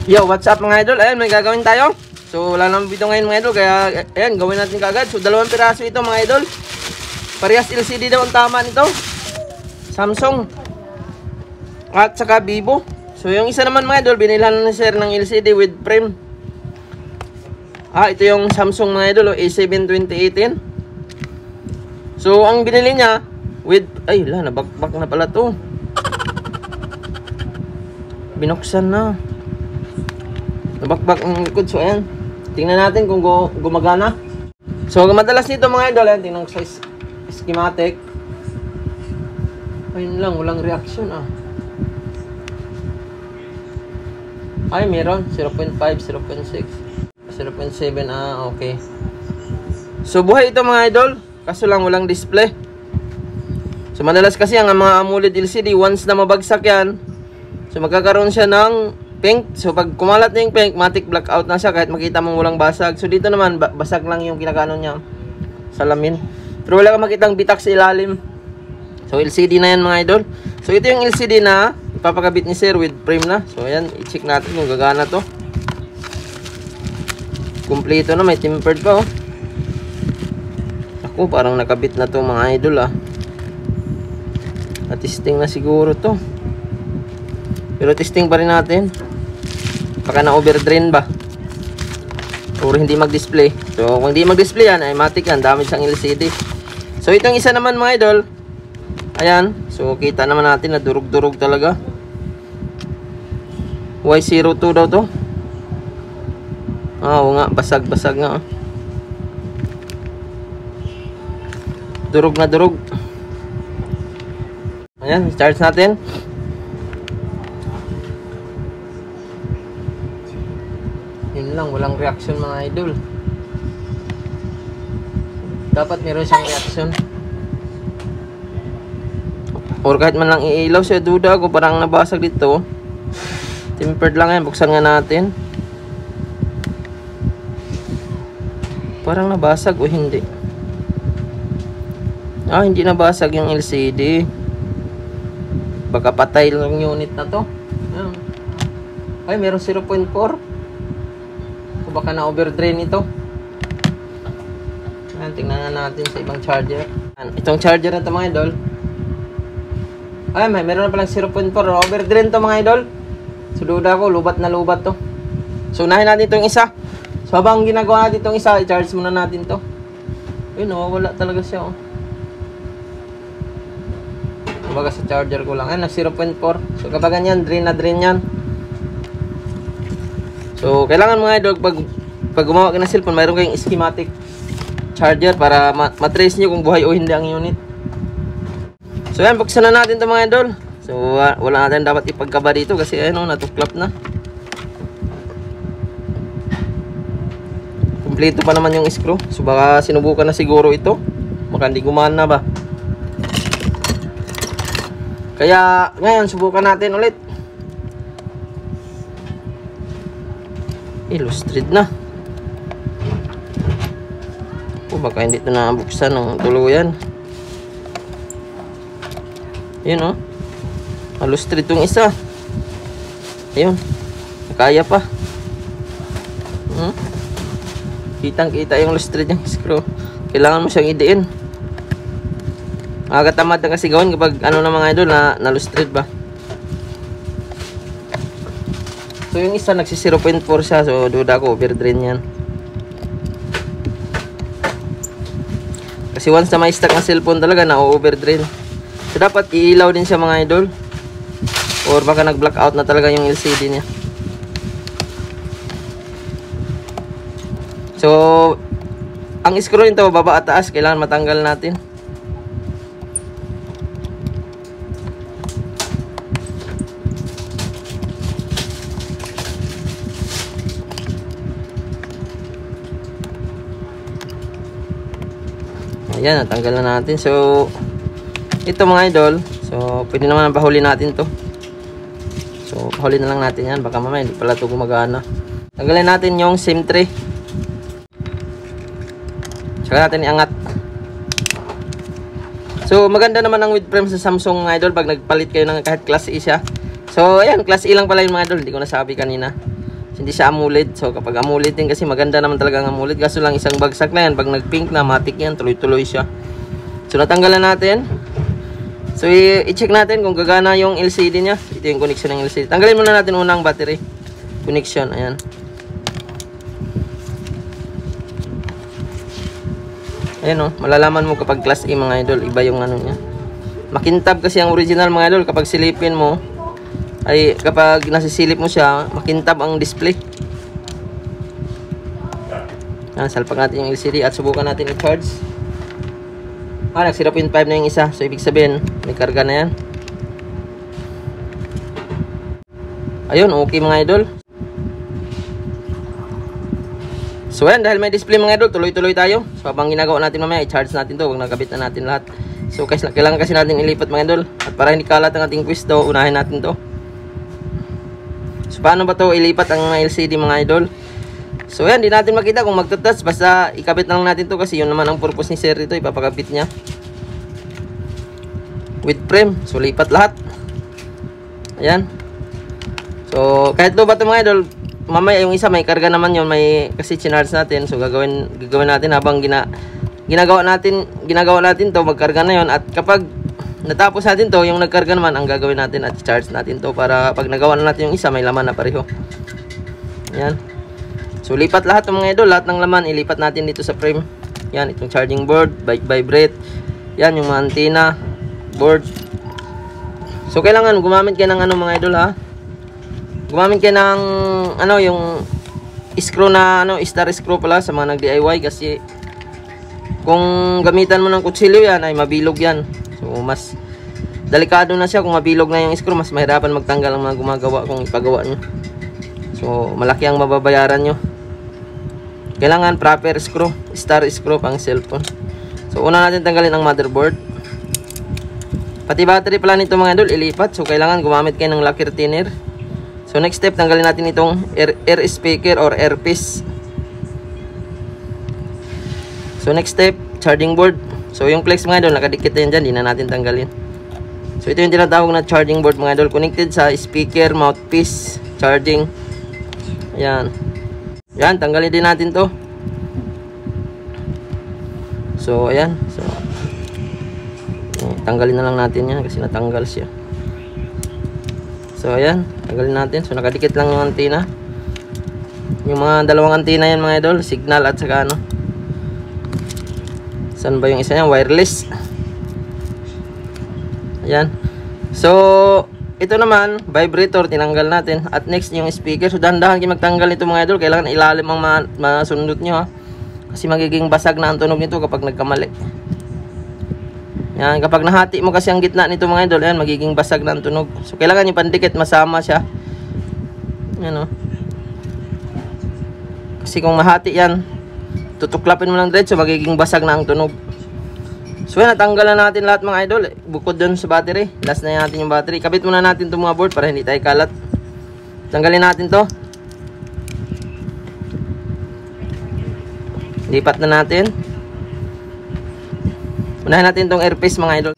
Yo, what's up mga idol? Ayan, may gagawin tayo. So, wala naman video ngayon mga idol. Kaya, ayan, gawin natin kagad. So, 2 piraso ito mga idol. Parehas LCD daw ang tama nito. Samsung. At saka Vivo. So, yung isa naman mga idol, binilhan na ni sir ng LCD with frame. Ito yung Samsung mga idol, A7 2018. So, ang binili niya with, nabakbak na pala to. Binuksan na. Nabakbak ang likod. So ayan, tingnan natin kung gumagana. So madalas nito mga idol, ayan, tingnan ko sa schematic. Ayun lang, walang reaction Ay meron, 0.5, 0.6, 0.7, okay. So buhay ito mga idol, kaso lang walang display. So madalas kasi ang mga AMOLED LCD, once na mabagsak yan, so magkakaroon siya ng pink. So pag kumalat na yung pink, matic blackout na siya kahit makita mong walang basag. So dito naman, basag lang yung kinakaano niya, salamin. Pero wala kang makitang bitak sa ilalim. So LCD na yan mga idol. So ito yung LCD na ipapakabit ni sir with frame na. So ayan, i-check natin kung gagana to. Kompleto na, may tempered pa Ako, parang nakabit na to mga idol Testing na siguro to. Pero testing pa rin natin. Baka na overdrain ba or hindi mag-display. So kung hindi mag-display yan, ay matik yan, damage ang LCD. So itong isa naman mga idol, ayan, so kita naman natin na durug-durug talaga. Y02 daw to. Oo nga, basag-basag nga Durug na durug. Ayan, charge natin. Yun lang, walang reaction mga idol. Dapat meron siyang reaction. Or kahit man lang iilaw siya, duda ako parang nabasag dito. Tempered lang yan, buksan nga natin. Parang nabasag o hindi. Hindi nabasag yung LCD. Baka patay lang yung unit na to. Ay, meron 0.4. Baka na overdrain ito. Ayan, tingnan natin sa ibang charger. Ayan, itong charger na ito mga idol. Ay, meron na palang 0.4. Overdrain to mga idol. So duda ko, lubat na lubat to. So unahin natin itong isa. So habang ginagawa natin itong isa, i-charge muna natin to. Ayun, wala talaga siya Kumbaga sa charger ko lang. Ayan, 0.4. So kapag ganyan, drain na drain yan. So, kailangan mga idol, pag gumawa ka ng cellphone, mayroon kayong schematic charger para matrace nyo kung buhay o hindi ang unit. So, yan, buksan na natin ito mga idol. So, wala natin dapat ipagkaba dito kasi natuklap na. Kompleto pa naman yung screw. So, baka sinubukan na siguro ito. Baka hindi gumana ba. Kaya, ngayon, subukan natin ulit. Illustrated na. Baka hindi ito nabuksan ng tuluyan. Yun illustrated itong isa. Ayun. Kaya pa. Kitang kita yung illustrated yung screw. Kailangan mo siyang idiin. Makakatamad na kasi gawin kapag na mga idol na illustrated ba. So yung isa nagsi 0.4 siya, so duda ko overdrain yan. Kasi once na may stock ng cellphone talaga na overdrain. So dapat iilaw din siya mga idol. Or baka nag-blackout na talaga yung LCD niya. So ang screw nito baba at taas, kailangan matanggal natin. Ayan, natanggal na natin. So, ito mga idol. So, pwede naman pahuli natin to. So, pahuli na lang natin yan. Baka mamaya hindi pala ito gumagana. Tanggalin natin yung SIM tray. Saka natin iangat. So maganda naman ang with frame sa Samsung mga idol pag nagpalit kayo ng kahit class E siya. So ayan, class E lang pala yung mga idol, hindi ko nasabi kanina. Hindi siya AMOLED. So kapag AMOLED din kasi maganda naman talaga ang AMOLED. Kaso lang isang bagsak na yan. Pag nag-pink na, matik yan. Tuloy-tuloy siya. So natanggalan natin. So i-check natin kung gagana yung LCD niya. Ito yung connection ng LCD. Tanggalin muna natin unang battery connection. Ayan. Ayan o. Malalaman mo kapag class A mga idol. Iba yung ano niya. Makintab kasi ang original mga idol. Kapag silipin mo, ay kapag nasisilip mo siya, makintab ang display. Yan, salpak natin yung LCD at subukan natin i-charge. Nag 0.5 na yung isa. So ibig sabihin, may karga na yan. Ayun, okay mga idol. So yan, dahil may display mga idol, tuloy-tuloy tayo. So habang ginagawa natin mamaya, i-charge natin to. Huwag nakabit na natin lahat. So kailangan kasi natin ilipat mga idol. At para hindi kalat ang ating pwesto, unahin natin to. So paano ba to ilipat ang LCD mga idol? So yan, di natin makita kung magtutas. Basta ikabit na lang natin to kasi yun naman ang purpose ni sir dito. Ipapakabit niya with frame. So lipat lahat. Ayan. So kahit ba ito mga idol, mamaya yung isa may karga naman yun. May kasi chinarge natin. So gagawin natin habang ginagawa natin to, magkarga na yun. At kapag natapos natin to, yung nagkarga naman ang gagawin natin at charge natin to para pag nagawa na natin yung isa, may laman na pareho. Yan. So lipat lahat ng mga idol, lahat ng laman ilipat natin dito sa frame. Yan, itong charging board, vibrate. Yan, yung mga antenna, board. So kailangan gumamit kayo ng ano mga idol ha. Gumamit kayo ng ano, yung screw na ano, star screw pala sa mga nag-DIY kasi kung gamitan mo ng kutsilyo yan ay mabilog yan. So mas delikado na siya kung mabilog na yung screw, mas mahirapan magtanggal ang mga gumagawa kung ipagawa nyo. So malaki ang mababayaran nyo. Kailangan proper screw, star screw pang cellphone. So una natin tanggalin ang motherboard. Pati battery pala nito mga idol ilipat. So kailangan gumamit kayo ng lacquer thinner. So next step, tanggalin natin itong air speaker or earpiece. So next step, charging board. So yung flex mga idol, nakadikit na yan dyan, di na natin tanggalin. So ito yung tinatawag na charging board mga idol, connected sa speaker, mouthpiece, charging. Ayan. Yan, tanggalin din natin to. So ayan. So tanggalin na lang natin yan kasi natanggal siya. So ayan, tanggalin natin. So nakadikit lang yung antenna. Yung mga dalawang antenna yan mga idol, signal at saka ano. Saan ba yung isa niya? Wireless. Ayan. So, ito naman, vibrator, tinanggal natin. At next, yung speaker. So, dahan-dahan kayo magtanggal nito mga idol. Kailangan ilalim ang masundot nyo ha. Kasi magiging basag na ang tunog nito kapag nagkamali. Yan, kapag nahati mo kasi ang gitna nito mga idol, yan, magiging basag na ang tunog. So, kailangan yung pandikit, masama siya. Yan o. Kasi kung mahati yan, tutuklapin mo lang diretso, magiging basag na ang tunog. So yan, natanggalan natin lahat mga idol. Bukod dun sa battery, last na natin yung battery. Kabit muna natin itong mga board para hindi tayo kalat. Tanggalin natin to. Lipat na natin. Unahin natin itong earpiece mga idol.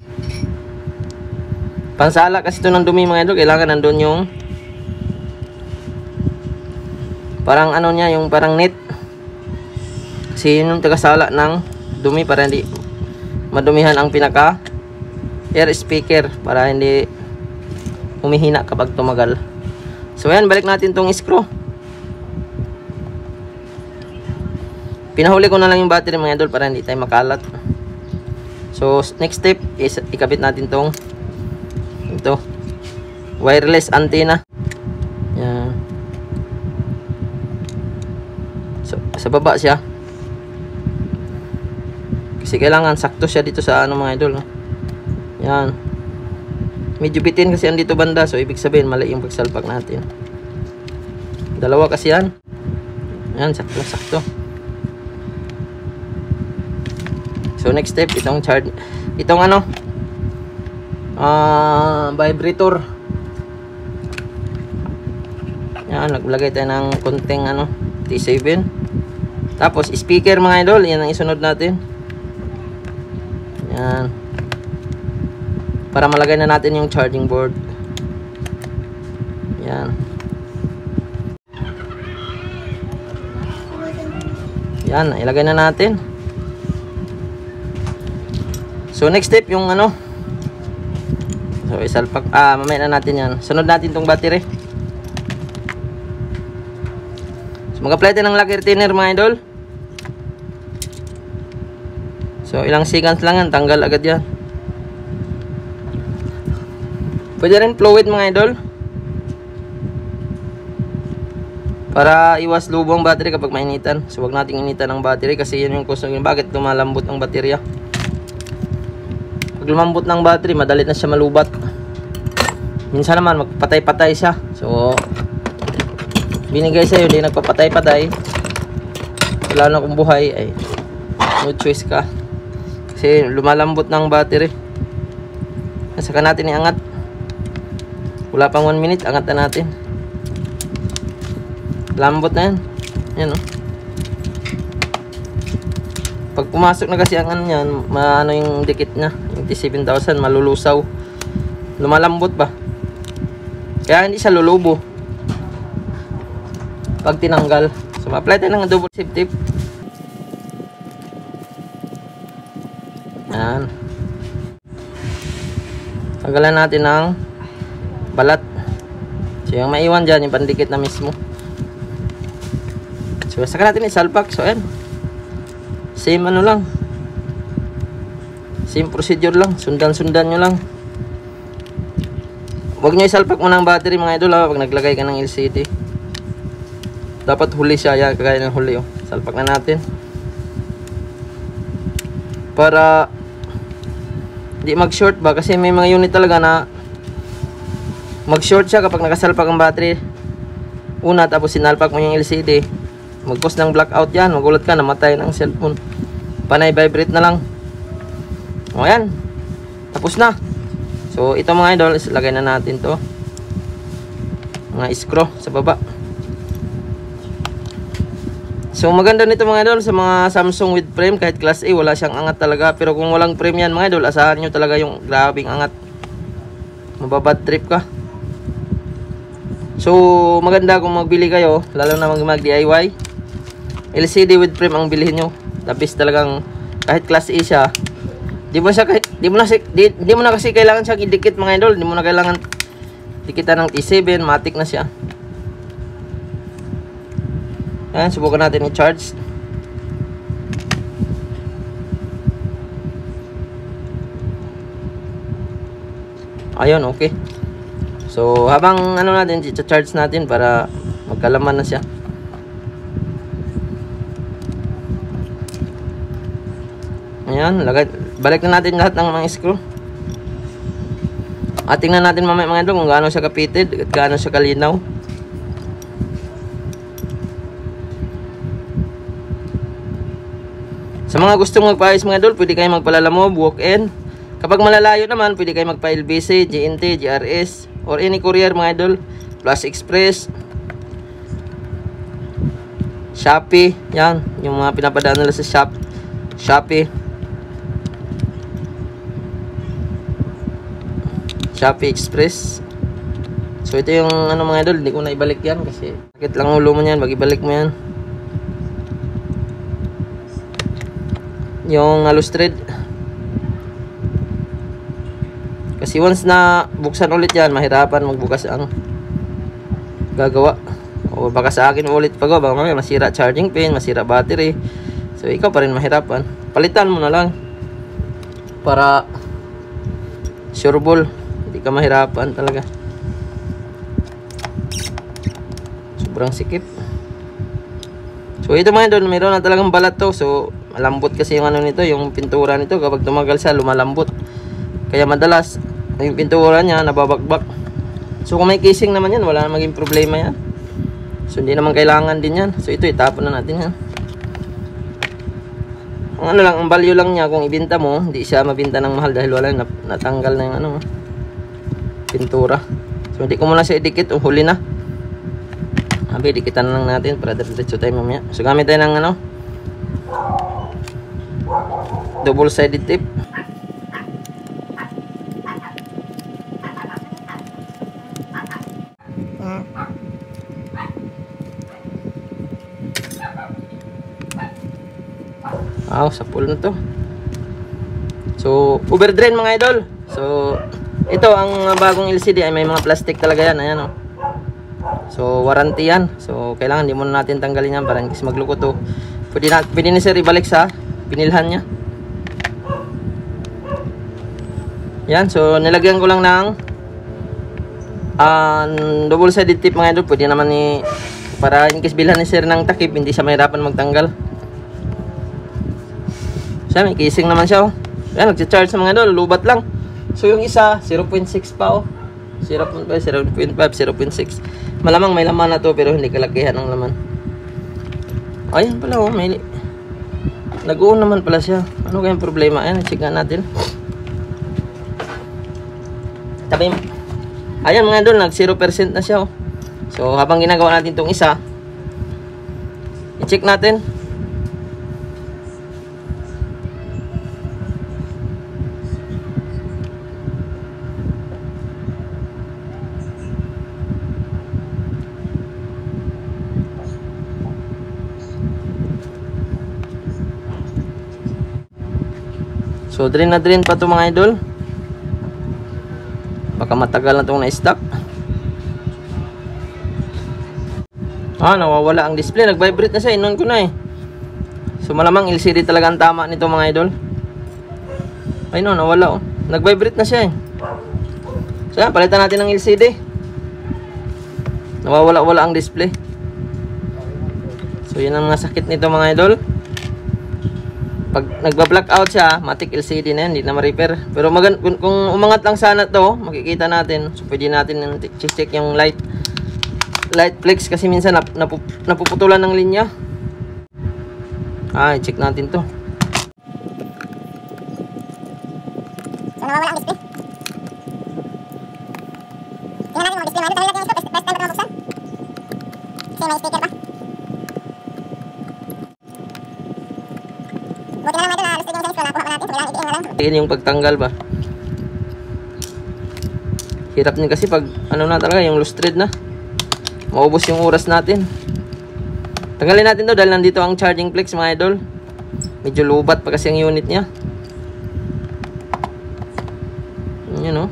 Pansala kasi ito ng dumi mga idol. Kailangan nandun yung parang ano niya, yung parang net. Kasi yun yung tagasala ng dumi para hindi madumihan ang pinaka air speaker, para hindi humihina kapag tumagal. So yan, balik natin tong screw. Pinahuli ko na lang yung battery mga idol para hindi tayo makalat. So next step is ikabit natin tong ito, wireless antenna. Yan. So sa baba siya. Kasi kailangan sakto siya dito sa ano mga idol. Yan. Medyo bitin kasi andito banda. So ibig sabihin mali yung pagsalpak natin. Dalawa kasi yan. Yan, sakto. So next step, itong charge. Itong ano, vibrator. Yan, naglagay tayo ng konting ano, T7. Tapos speaker mga idol. Yan ang isunod natin. Yan. Para malagay na natin yung charging board. Yan. Yan, ilagay na natin. So next step yung ano. So isalpak, mamaya na natin yan. Sunod natin tong battery. So mag-apply tayo ng lock retainer mga idol. So ilang seconds lang yan, tanggal agad yan. Pwede rin fluid mga idol, para iwas lubong battery kapag mainitan. So wag nating initan ang battery kasi yun yung kusog yung bakit lumalambot ang baterya. Pag lumambot ng battery, madali na siya malubat. Minsan naman magpatay-patay siya. So binigay sa'yo, hindi nagpapatay-patay, wala na kung buhay, ay no choice ka kasi lumalambot ng battery. Saka natin iangat. Wala pang 1 minute, angat na natin. Lambot na yan. Yan o. Pag pumasok na kasi ang ano yan, maano yung dikit nya, yung T7000, malulusaw. Lumalambot ba? Kaya hindi siya lulubo pag tinanggal. So ma-apply tayo ng double safety tip. Yan. Tanggalan natin ng balat. So yung maiwan dyan, yung pandikit na mismo. So saka natin isalpak. So ayan, same ano lang, same procedure lang, sundan-sundan nyo lang. Huwag nyo isalpak mo ng battery mga idol pag naglagay ka ng LCD. Dapat huli siya, yan, kagaya ng huli salpak na natin para di mag short ba, kasi may mga unit talaga na mag short siya kapag nakasalpak ang battery una, tapos sinalpak mo yung LCD, mag-cause ng blackout yan, magulat ka, namatay ng cellphone, panay vibrate na lang. O yan, tapos na. So ito mga idol, lagay na natin to mga screw sa baba. So maganda nito mga idol sa mga Samsung with frame, kahit class A wala siyang angat talaga, pero kung walang frame yan mga idol, asahan nyo talaga yung grabing angat, mababad trip ka. So maganda kung magbili kayo, lalo na mag DIY, LCD with frame ang bilhin nyo. The best talagang, kahit class A siya, di mo na kasi kailangan siyang idikit mga idol, di mo na kailangan dikitan ng T7, matic na siya. Ayan, subukan natin i-charge. Ayun, okay. So habang ano natin, i-charge natin para magkalaman na siya. Ayan, balik na natin lahat ng mga screw. At tingnan natin mamaya mga idol kung gaano siya kapitid at gaano siya kalinaw. Sa mga gustong magpaayos mga idol, pwede kayo magpalalamob, walk-in. Kapag malalayo naman, pwede kayo magpa-LBC, GNT, GRS, or any courier mga idol, Plus Express, Shopee, yan, yung mga pinapadaan nila sa Shopee Express. So ito yung ano mga idol, hindi ko na ibalik yan kasi sakit lang ulo mo yan, ibalik mo yan. Yung alus thread, kasi once na buksan ulit yan, mahirapan magbukas ang gagawa. O baka sa akin ulit pagawa, baka mamaya masira charging pin, masira battery. So ikaw pa rin mahirapan. Palitan mo na lang para sureball, hindi ka mahirapan talaga. Sobrang sikip. So ito mga idol, mayroon na talagang balat to. So malambot kasi yung ano nito, yung pintura nito, kapag tumagal siya lumalambot. Kaya madalas yung pintura niya nababakbak. So kung may casing naman yan, wala na maging problema yan. So hindi naman kailangan din yan. So ito itapon na natin yan. Ang ano lang, ang value lang niya kung ibenta mo, hindi siya mabenta ng mahal dahil wala natanggal na yung ano, pintura. So hindi ko muna siya idikit, huli na. Sabi, dikitan lang natin para diretso tayo mamaya. So gamit tayo ng ano, double sided tape. Sa full na to. So, overdrain mga idol. So, ito ang bagong LCD ay may mga plastic talaga yan. Ayan, oh. So, warranty yan. So, kailangan di muna natin tanggalin yan para hindi magluko to. Pwede ni sir ibalik sa pinilhan niya. Yan. So, nilagyan ko lang ng double sided tip mga idol. Pwede naman para in case bilhan ni sir ng takip, hindi siya mahirapan magtanggal. Siya, may casing naman siya, oh. Yan, nagcha-charge sa mga idol, lubat lang. So yung isa, 0.6 pa, oh. 0.5, 0.5, 0.6. Malamang may laman na to, pero hindi kalakihan ng laman. Ayan pala, oh, may nag-uon naman pala siya. Ano kayang problema? Ayan, check nga natin. Tabi, ayan mga idol, nag 0% na siya, oh. So habang ginagawa natin itong isa, i-check natin. So drain na drain pa ito mga idol. Baka matagal na itong na-stock. Nawawala ang display. Nag-vibrate na siya. Inon ko na eh. So malamang LCD talaga ang tama nito mga idol. Ay no, nawala, oh. Nag-vibrate na siya eh. So yan, palitan natin ng LCD. Nawawala-wala ang display. So yun ang mga sakit nito mga idol. Pag nagba-blackout siya, matik LCD na yan, hindi na ma-repair. Pero kung umangat lang sana to, makikita natin. So pwede natin check yung light flex kasi minsan napuputulan ng linya. I-check natin to. So nawawala ang display. Tingnan natin mga display natin. Dahil natin ito, press time ito mabuksan. Kasi may speaker pa. Buti na lang natin na lustig yung size ko. Nakuha pa natin. Kailangan i-in na lang. Yan yung pagtanggal ba. Hirap din kasi pag na talaga yung loose thread na. Maubos yung oras natin. Tanggalin natin to dahil nandito ang charging flex mga idol. Medyo lubat pa kasi ang unit niya. Yun, oh.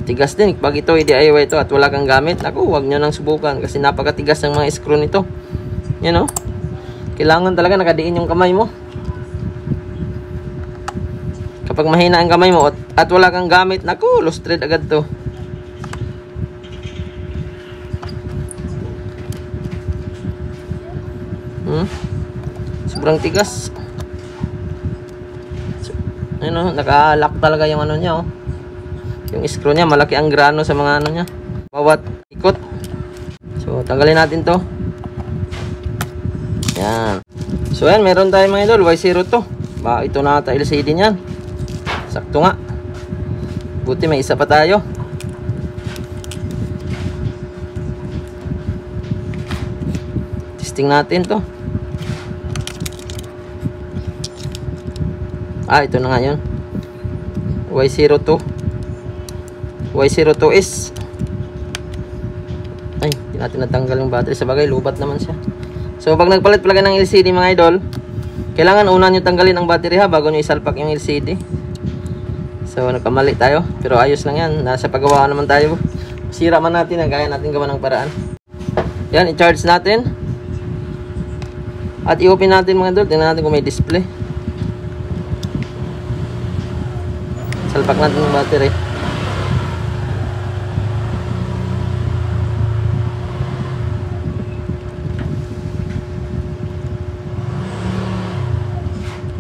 Tigas din. Pag ito i-DIY ito at wala kang gamit, naku, huwag nyo nang subukan kasi napakatigas ng mga screw nito. Yun, oh. Kailangan talaga nakadiin yung kamay mo. Kapag mahina ang kamay mo at wala kang gamit, naku, loose thread agad to. Sobrang tigas. So, ayun, naka-lock talaga yung ano niya, oh. Yung screw niya, malaki ang grano sa mga ano niya. Bawat ikot. So, tanggalin natin to. Yan. So, yan, meron tayong mga idol, Y02. Ito na ata LCD niyan. Sakto nga. Buti may isa pa tayo. Testing natin to. Ito na nga yun. Y02. Y02S. Ay, hindi natin natanggal yung battery. Sa bagay, lubat naman siya. So, pag nagpalit pala ng LCD mga idol, kailangan una nyo tanggalin ang battery ha, bago nyo isalpak yung LCD. So, nagkamali tayo. Pero ayos lang yan. Nasa paggawa naman tayo. Sira man natin, kaya natin gawa ng paraan. Yan, i-charge natin. At i-open natin mga idol. Tingnan natin kung may display. Salpak natin yung battery.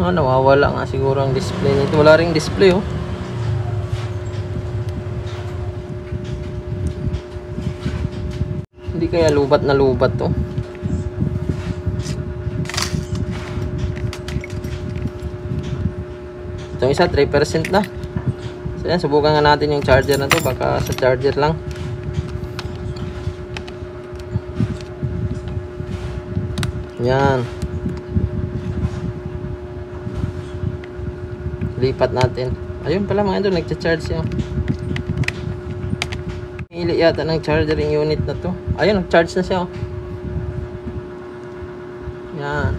Nawawala nga siguro ang display nito. Wala ring display, oh. Hindi kaya lubat na lubat to. Itong isa 3% na. So yan, subukan nga natin yung charger na to. Baka sa charger lang. Yan. Lipat natin. Ayun pala mga idol, nagcha-charge siya. Hili yata ng charger yung unit na to. Ayun, nag-charge na siya, oh. Yan.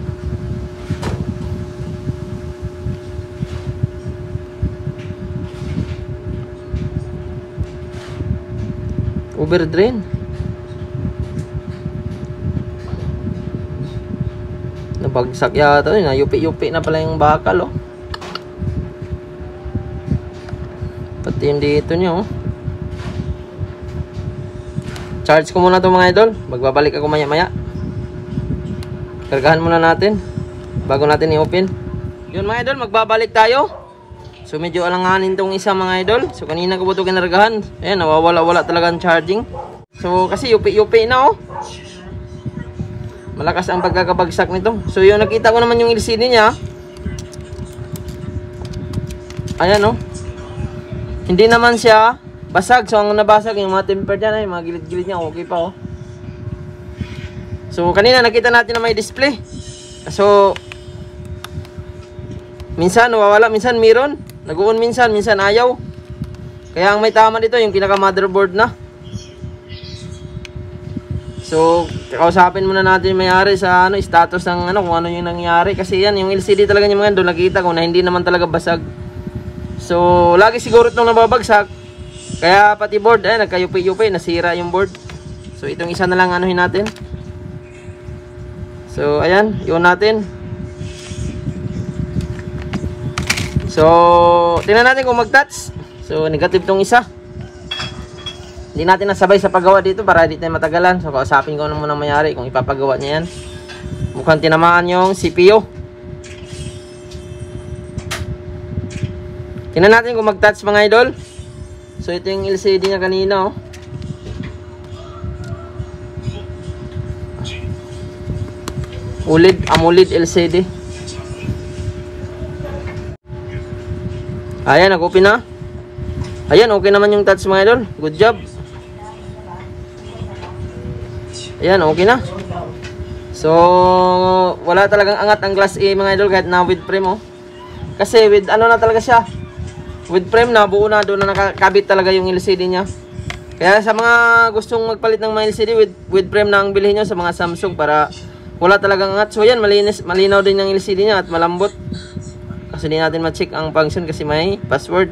Overdrain. Nabagsak yata yun. Yupi-yupi na pala yung bakal, oh. Pati yung dito nyo, oh. Charge ko muna to mga idol. Magbabalik ako maya-maya. Kargahan muna natin bago natin i-open. Yun mga idol, magbabalik tayo. So medyo alanganin tong isa mga idol. So kanina ko po ito kinargahan. Ayan, nawawala-wala talaga ang charging. So kasi yupi-yupi na, oh. Malakas ang pagkakabagsak nito. So yung nakita ko naman yung LCD niya. Ayan, oh. Hindi naman siya basag. So ang nabasag yung mga tempered niya, yung mga gilid-gilid niya, okay pa, oh. So kanina nakita natin na may display. So minsan nawawala, minsan meron. Nag-on minsan, minsan ayaw. Kaya ang may tama dito yung pinaka motherboard na. So kausapin muna natin yung may-ari sa status ng kung ano yung nangyari. Kasi yan, yung LCD talaga yung mga doon nakita ko na hindi naman talaga basag. So lagi siguro itong nababagsak. Kaya pati board, nagkayupi-yupi, nasira yung board. So itong isa na lang anuhin natin. So ayan, yun natin. So tingnan natin kung mag-touch. So negative tong isa. Hindi natin nasabay sa paggawa dito para di tayo matagalan. So kausapin ko na muna mayari kung ipapagawa niya yan. Mukhang tinamaan yung CPU. Tingnan natin kung mag-touch mga idol. So ito yung LCD niya kanina, oh. AMOLED LCD. Ayan, nag-open na. Ayan, okay naman yung touch mga idol. Good job. Ayan, okay na. So wala talagang angat ang Glass A mga idol kahit na with frame, oh. Kasi with na talaga siya. With frame na, buo na, doon na nakakabit talaga yung LCD niya. Kaya sa mga gustong magpalit ng mga LCD with frame na ang bilhin nyo sa mga Samsung para wala talagang angat. So yan, malinaw din yung LCD niya at malambot. Kasi di natin ma-check ang function kasi may password.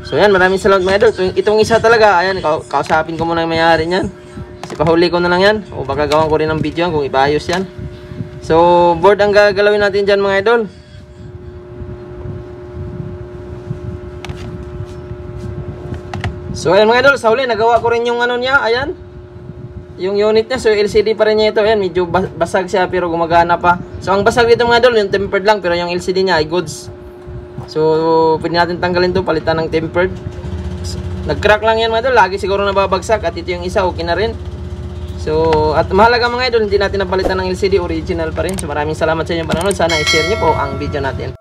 So yan, maraming salamat mga idol. Itong isa talaga, ayan, kausapin ko muna yung may-ari niyan. Kasi pahuli ko na lang yan. O baka gawan ko rin ng video kung ipaayos yan. So board ang gagalawin natin dyan mga idol. So ayan mga idol, sa huli nagawa ko rin yung niya, ayan. Yung unit niya, so LCD pa rin niya ito. Ayan, medyo basag siya pero gumagana pa. So ang basag dito mga idol, yung tempered lang, pero yung LCD niya ay goods. So pwede natin tanggalin to, palitan ng tempered. So, nag-crack lang yan mga idol, lagi siguro nababagsak. At ito yung isa, okay na rin. So at mahalaga mga idol, hindi natin napalitan ng LCD, original pa rin. So maraming salamat sa inyong panonood. Sana i-share niyo po ang video natin.